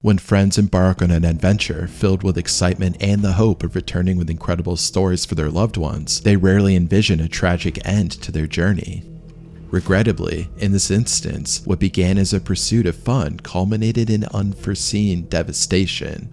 When friends embark on an adventure filled with excitement and the hope of returning with incredible stories for their loved ones, they rarely envision a tragic end to their journey. Regrettably, in this instance, what began as a pursuit of fun culminated in unforeseen devastation.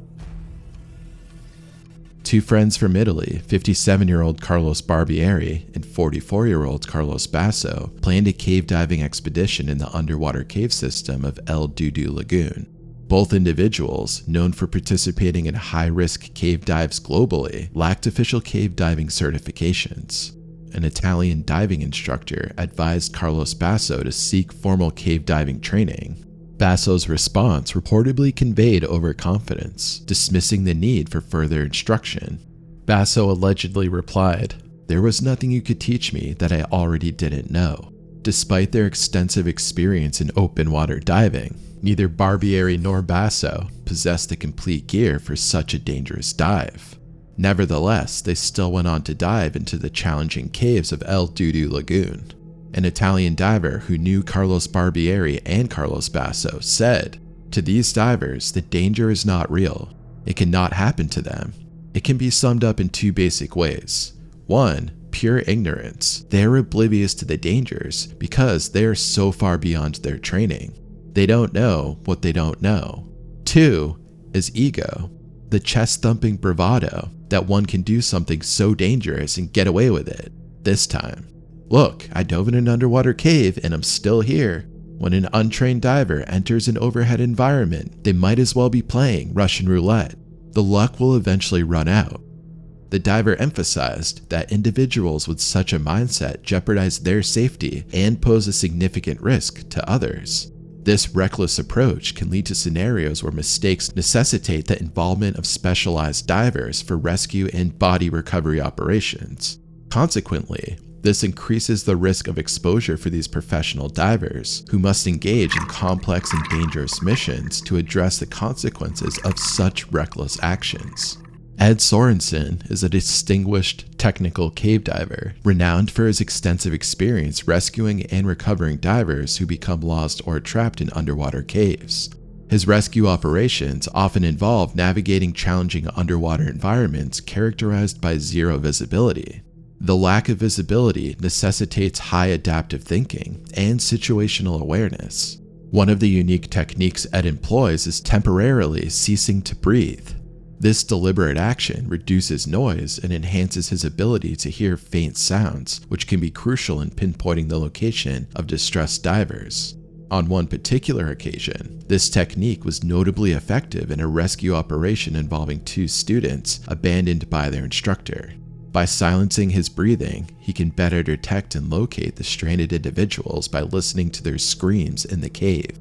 Two friends from Italy, 57-year-old Carlos Barbieri and 44-year-old Carlos Basso, planned a cave diving expedition in the underwater cave system of El Dudu Lagoon. Both individuals, known for participating in high-risk cave dives globally, lacked official cave diving certifications. An Italian diving instructor advised Carlos Basso to seek formal cave diving training. Basso's response reportedly conveyed overconfidence, dismissing the need for further instruction. Basso allegedly replied, "There was nothing you could teach me that I already didn't know." Despite their extensive experience in open water diving, neither Barbieri nor Basso possessed the complete gear for such a dangerous dive. Nevertheless, they still went on to dive into the challenging caves of El Dudu Lagoon. An Italian diver who knew Carlos Barbieri and Carlos Basso said, "To these divers, the danger is not real. It cannot happen to them. It can be summed up in two basic ways. One, pure ignorance. They are oblivious to the dangers because they are so far beyond their training. They don't know what they don't know. Two is ego, the chest-thumping bravado that one can do something so dangerous and get away with it. This time, look, I dove in an underwater cave and I'm still here." When an untrained diver enters an overhead environment, they might as well be playing Russian roulette. The luck will eventually run out. The diver emphasized that individuals with such a mindset jeopardize their safety and pose a significant risk to others. This reckless approach can lead to scenarios where mistakes necessitate the involvement of specialized divers for rescue and body recovery operations. Consequently, this increases the risk of exposure for these professional divers, who must engage in complex and dangerous missions to address the consequences of such reckless actions. Ed Sorensen is a distinguished technical cave diver, renowned for his extensive experience rescuing and recovering divers who become lost or trapped in underwater caves. His rescue operations often involve navigating challenging underwater environments characterized by zero visibility. The lack of visibility necessitates high adaptive thinking and situational awareness. One of the unique techniques Ed employs is temporarily ceasing to breathe. This deliberate action reduces noise and enhances his ability to hear faint sounds, which can be crucial in pinpointing the location of distressed divers. On one particular occasion, this technique was notably effective in a rescue operation involving two students abandoned by their instructor. By silencing his breathing, he can better detect and locate the stranded individuals by listening to their screams in the cave.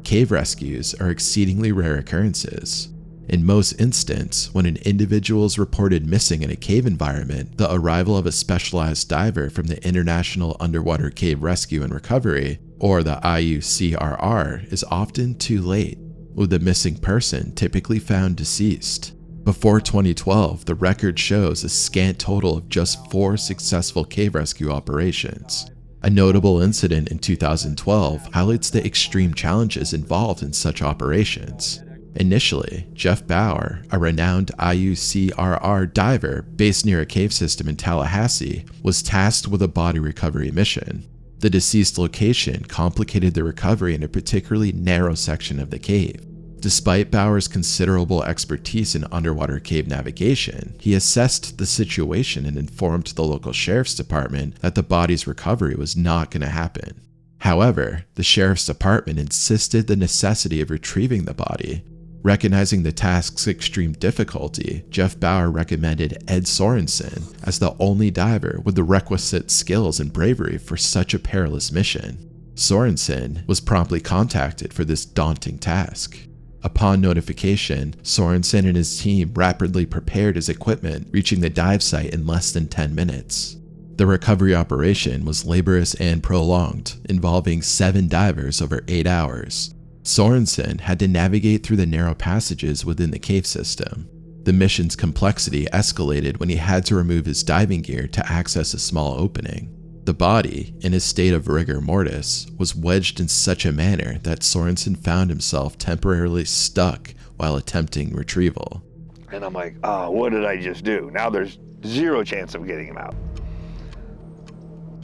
Cave rescues are exceedingly rare occurrences. In most instances, when an individual is reported missing in a cave environment, the arrival of a specialized diver from the International Underwater Cave Rescue and Recovery, or the IUCRR, is often too late, with the missing person typically found deceased. Before 2012, the record shows a scant total of just 4 successful cave rescue operations. A notable incident in 2012 highlights the extreme challenges involved in such operations. Initially, Jeff Bauer, a renowned IUCRR diver based near a cave system in Tallahassee, was tasked with a body recovery mission. The deceased location complicated the recovery in a particularly narrow section of the cave. Despite Bauer's considerable expertise in underwater cave navigation, he assessed the situation and informed the local sheriff's department that the body's recovery was not going to happen. However, the sheriff's department insisted the necessity of retrieving the body. Recognizing the task's extreme difficulty, Jeff Bauer recommended Ed Sorensen as the only diver with the requisite skills and bravery for such a perilous mission. Sorensen was promptly contacted for this daunting task. Upon notification, Sorensen and his team rapidly prepared his equipment, reaching the dive site in less than 10 minutes. The recovery operation was laborious and prolonged, involving 7 divers over 8 hours. Sorensen had to navigate through the narrow passages within the cave system. The mission's complexity escalated when he had to remove his diving gear to access a small opening. The body, in a state of rigor mortis, was wedged in such a manner that Sorensen found himself temporarily stuck while attempting retrieval. And I'm like, oh, what did I just do? Now there's zero chance of getting him out.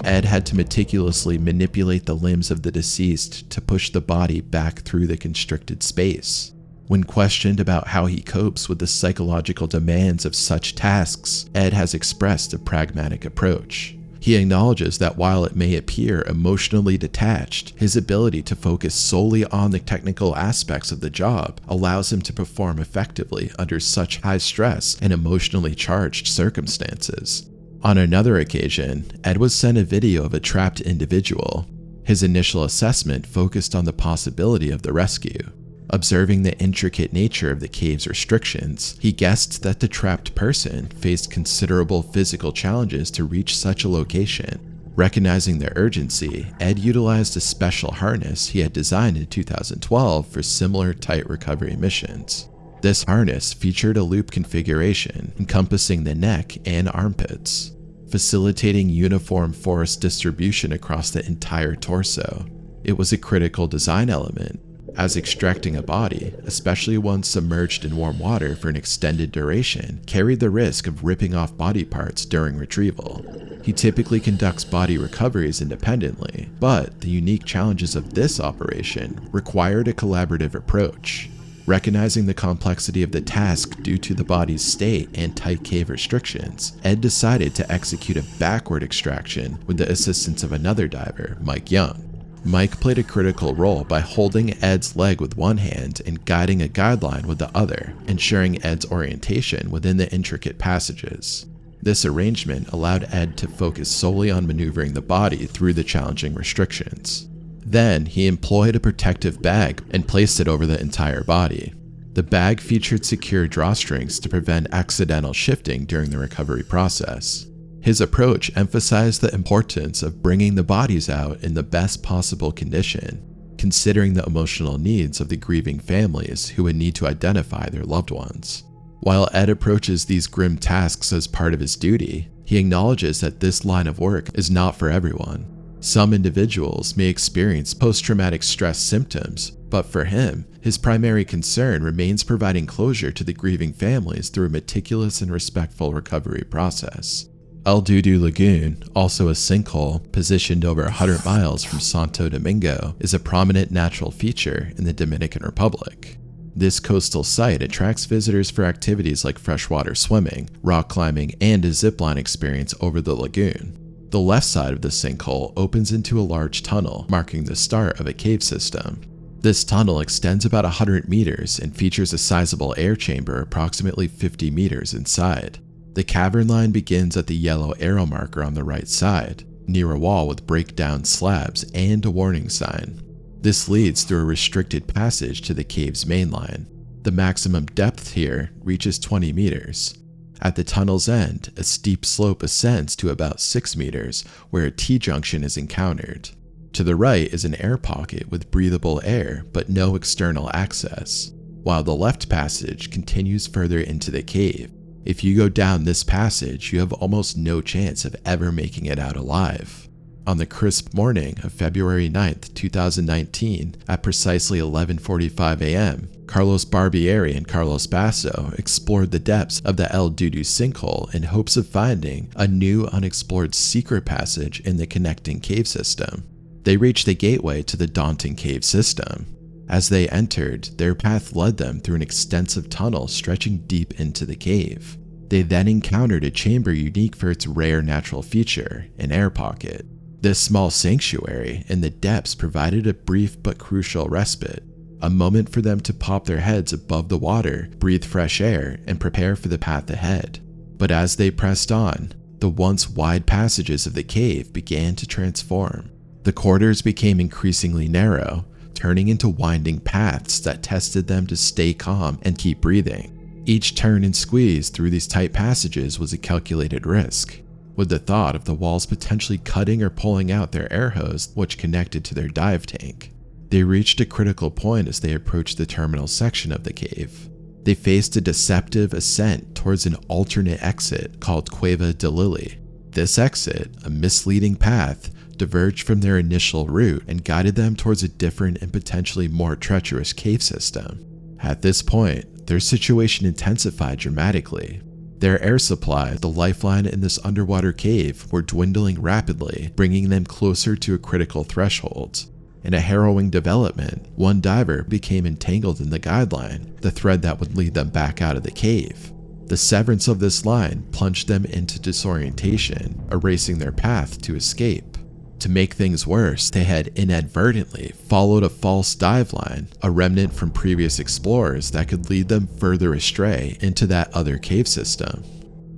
Ed had to meticulously manipulate the limbs of the deceased to push the body back through the constricted space. When questioned about how he copes with the psychological demands of such tasks, Ed has expressed a pragmatic approach. He acknowledges that while it may appear emotionally detached, his ability to focus solely on the technical aspects of the job allows him to perform effectively under such high stress and emotionally charged circumstances. On another occasion, Ed was sent a video of a trapped individual. His initial assessment focused on the possibility of the rescue. Observing the intricate nature of the cave's restrictions, he guessed that the trapped person faced considerable physical challenges to reach such a location. Recognizing the urgency, Ed utilized a special harness he had designed in 2012 for similar tight recovery missions. This harness featured a loop configuration encompassing the neck and armpits, facilitating uniform force distribution across the entire torso. It was a critical design element, as extracting a body, especially one submerged in warm water for an extended duration, carried the risk of ripping off body parts during retrieval. He typically conducts body recoveries independently, but the unique challenges of this operation required a collaborative approach. Recognizing the complexity of the task due to the body's state and tight cave restrictions, Ed decided to execute a backward extraction with the assistance of another diver, Mike Young. Mike played a critical role by holding Ed's leg with one hand and guiding a guideline with the other, ensuring Ed's orientation within the intricate passages. This arrangement allowed Ed to focus solely on maneuvering the body through the challenging restrictions. Then, he employed a protective bag and placed it over the entire body. The bag featured secure drawstrings to prevent accidental shifting during the recovery process. His approach emphasized the importance of bringing the bodies out in the best possible condition, considering the emotional needs of the grieving families who would need to identify their loved ones. While Ed approaches these grim tasks as part of his duty, he acknowledges that this line of work is not for everyone. Some individuals may experience post-traumatic stress symptoms, but for him, his primary concern remains providing closure to the grieving families through a meticulous and respectful recovery process. El Dudu Lagoon, also a sinkhole positioned over 100 miles from Santo Domingo, is a prominent natural feature in the Dominican Republic. This coastal site attracts visitors for activities like freshwater swimming, rock climbing, and a zipline experience over the lagoon. The left side of the sinkhole opens into a large tunnel, marking the start of a cave system. This tunnel extends about 100 meters and features a sizable air chamber approximately 50 meters inside. The cavern line begins at the yellow arrow marker on the right side, near a wall with breakdown slabs and a warning sign. This leads through a restricted passage to the cave's main line. The maximum depth here reaches 20 meters. At the tunnel's end, a steep slope ascends to about 6 meters, where a T-junction is encountered. To the right is an air pocket with breathable air, but no external access, while the left passage continues further into the cave. If you go down this passage, you have almost no chance of ever making it out alive. On the crisp morning of February 9th, 2019, at precisely 11:45 a.m., Carlos Barbieri and Carlos Basso explored the depths of the El Dudu sinkhole in hopes of finding a new unexplored secret passage in the connecting cave system. They reached the gateway to the daunting cave system. As they entered, their path led them through an extensive tunnel stretching deep into the cave. They then encountered a chamber unique for its rare natural feature, an air pocket. This small sanctuary in the depths provided a brief but crucial respite, a moment for them to pop their heads above the water, breathe fresh air, and prepare for the path ahead. But as they pressed on, the once wide passages of the cave began to transform. The corridors became increasingly narrow, turning into winding paths that tested them to stay calm and keep breathing. Each turn and squeeze through these tight passages was a calculated risk, with the thought of the walls potentially cutting or pulling out their air hose which connected to their dive tank. They reached a critical point as they approached the terminal section of the cave. They faced a deceptive ascent towards an alternate exit called Cueva de Lily. this exit, a misleading path, diverged from their initial route and guided them towards a different and potentially more treacherous cave system. At this point, their situation intensified dramatically. Their air supply, the lifeline in this underwater cave, were dwindling rapidly, bringing them closer to a critical threshold. In a harrowing development, one diver became entangled in the guideline, the thread that would lead them back out of the cave. The severance of this line plunged them into disorientation, erasing their path to escape. To make things worse, they had inadvertently followed a false dive line, a remnant from previous explorers that could lead them further astray into that other cave system.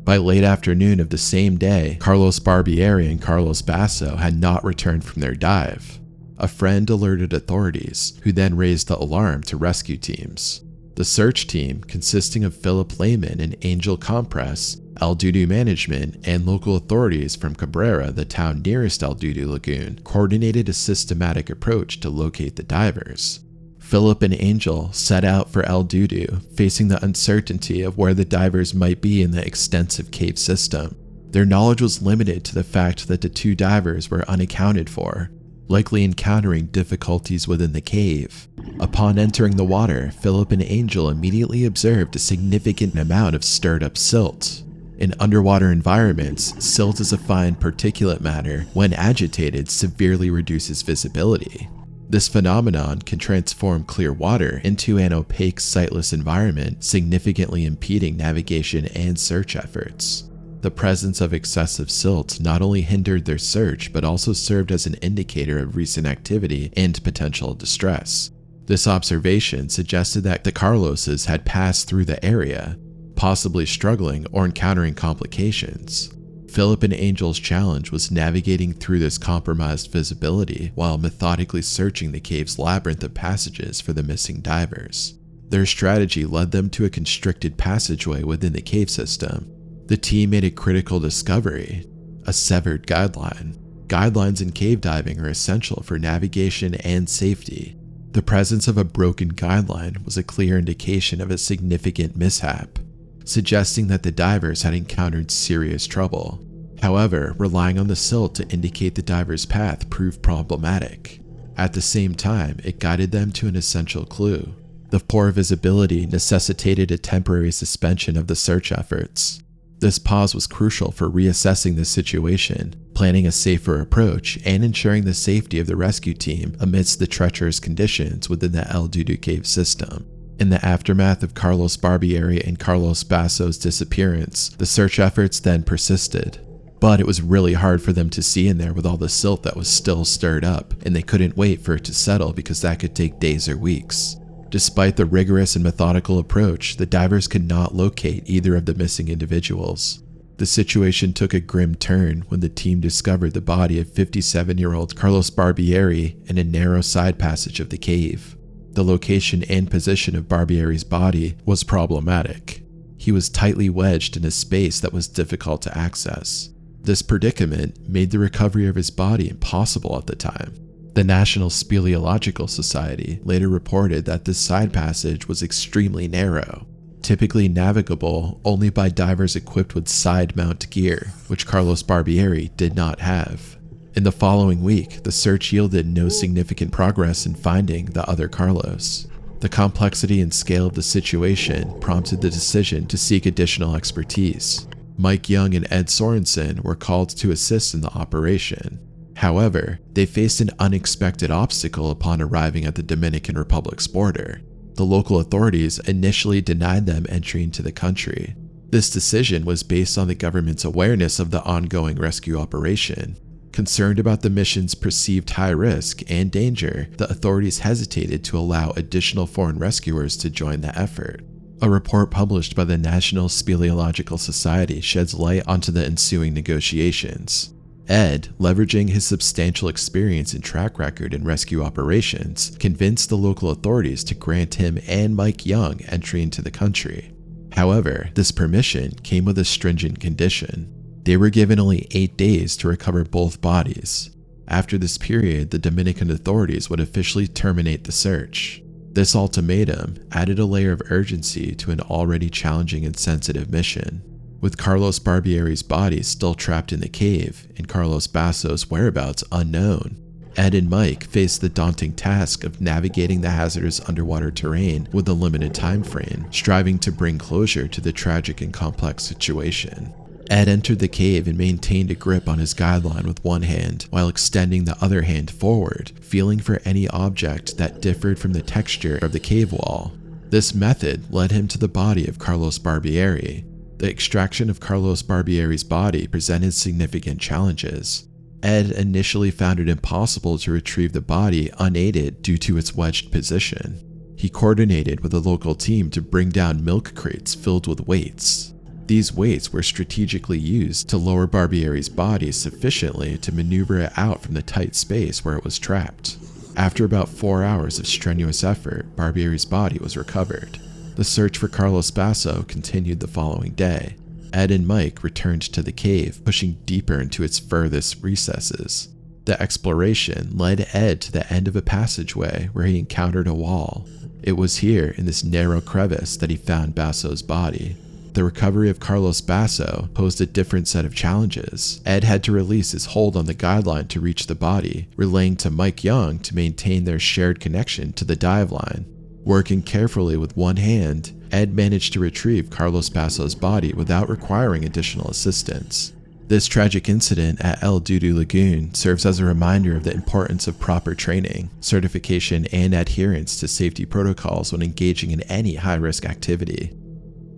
By late afternoon of the same day, Carlos Barbieri and Carlos Basso had not returned from their dive. A friend alerted authorities, who then raised the alarm to rescue teams. The search team, consisting of Philip Lehman and Angel Compress, El Dudu management, and local authorities from Cabrera, the town nearest El Dudu Lagoon, coordinated a systematic approach to locate the divers. Philip and Angel set out for El Dudu, facing the uncertainty of where the divers might be in the extensive cave system. Their knowledge was limited to the fact that the two divers were unaccounted for, likely encountering difficulties within the cave. Upon entering the water, Philip and Angel immediately observed a significant amount of stirred up silt. In underwater environments, silt is a fine particulate matter when agitated severely reduces visibility. This phenomenon can transform clear water into an opaque, sightless environment, significantly impeding navigation and search efforts. The presence of excessive silt not only hindered their search, but also served as an indicator of recent activity and potential distress. This observation suggested that the Carloses had passed through the area, possibly struggling or encountering complications. Philip and Angel's challenge was navigating through this compromised visibility while methodically searching the cave's labyrinth of passages for the missing divers. Their strategy led them to a constricted passageway within the cave system. The team made a critical discovery: a severed guideline. Guidelines in cave diving are essential for navigation and safety. The presence of a broken guideline was a clear indication of a significant mishap, suggesting that the divers had encountered serious trouble. However, relying on the silt to indicate the diver's path proved problematic. At the same time, it guided them to an essential clue. The poor visibility necessitated a temporary suspension of the search efforts. This pause was crucial for reassessing the situation, planning a safer approach, and ensuring the safety of the rescue team amidst the treacherous conditions within the El Dudu cave system. In the aftermath of Carlos Barbieri and Carlos Basso's disappearance, the search efforts then persisted. But it was really hard for them to see in there with all the silt that was still stirred up, and they couldn't wait for it to settle because that could take days or weeks. Despite the rigorous and methodical approach, the divers could not locate either of the missing individuals. The situation took a grim turn when the team discovered the body of 57-year-old Carlos Barbieri in a narrow side passage of the cave. The location and position of Barbieri's body was problematic. He was tightly wedged in a space that was difficult to access. This predicament made the recovery of his body impossible at the time. The National Speleological Society later reported that this side passage was extremely narrow, typically navigable only by divers equipped with side mount gear, which Carlos Barbieri did not have. In the following week, the search yielded no significant progress in finding the other Carlos. The complexity and scale of the situation prompted the decision to seek additional expertise. Mike Young and Ed Sorensen were called to assist in the operation. However, they faced an unexpected obstacle upon arriving at the Dominican Republic's border. The local authorities initially denied them entry into the country. This decision was based on the government's awareness of the ongoing rescue operation. Concerned about the mission's perceived high risk and danger, the authorities hesitated to allow additional foreign rescuers to join the effort. A report published by the National Speleological Society sheds light onto the ensuing negotiations. Ed, leveraging his substantial experience and track record in rescue operations, convinced the local authorities to grant him and Mike Young entry into the country. However, this permission came with a stringent condition. They were given only 8 days to recover both bodies. After this period, the Dominican authorities would officially terminate the search. This ultimatum added a layer of urgency to an already challenging and sensitive mission. With Carlos Barbieri's body still trapped in the cave and Carlos Basso's whereabouts unknown, Ed and Mike faced the daunting task of navigating the hazardous underwater terrain with a limited time frame, striving to bring closure to the tragic and complex situation. Ed entered the cave and maintained a grip on his guideline with one hand while extending the other hand forward, feeling for any object that differed from the texture of the cave wall. This method led him to the body of Carlos Barbieri. The extraction of Carlos Barbieri's body presented significant challenges. Ed initially found it impossible to retrieve the body unaided due to its wedged position. He coordinated with a local team to bring down milk crates filled with weights. These weights were strategically used to lower Barbieri's body sufficiently to maneuver it out from the tight space where it was trapped. After about 4 hours of strenuous effort, Barbieri's body was recovered. The search for Carlos Basso continued the following day. Ed and Mike returned to the cave, pushing deeper into its furthest recesses. The exploration led Ed to the end of a passageway where he encountered a wall. It was here, in this narrow crevice, that he found Basso's body. The recovery of Carlos Basso posed a different set of challenges. Ed had to release his hold on the guideline to reach the body, relaying to Mike Young to maintain their shared connection to the dive line. Working carefully with one hand, Ed managed to retrieve Carlos Basso's body without requiring additional assistance. This tragic incident at El Dudu Lagoon serves as a reminder of the importance of proper training, certification, and adherence to safety protocols when engaging in any high-risk activity.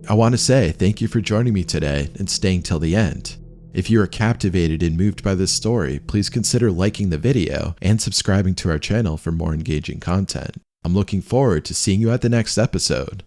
I want to say thank you for joining me today and staying till the end. If you are captivated and moved by this story, please consider liking the video and subscribing to our channel for more engaging content. I'm looking forward to seeing you at the next episode.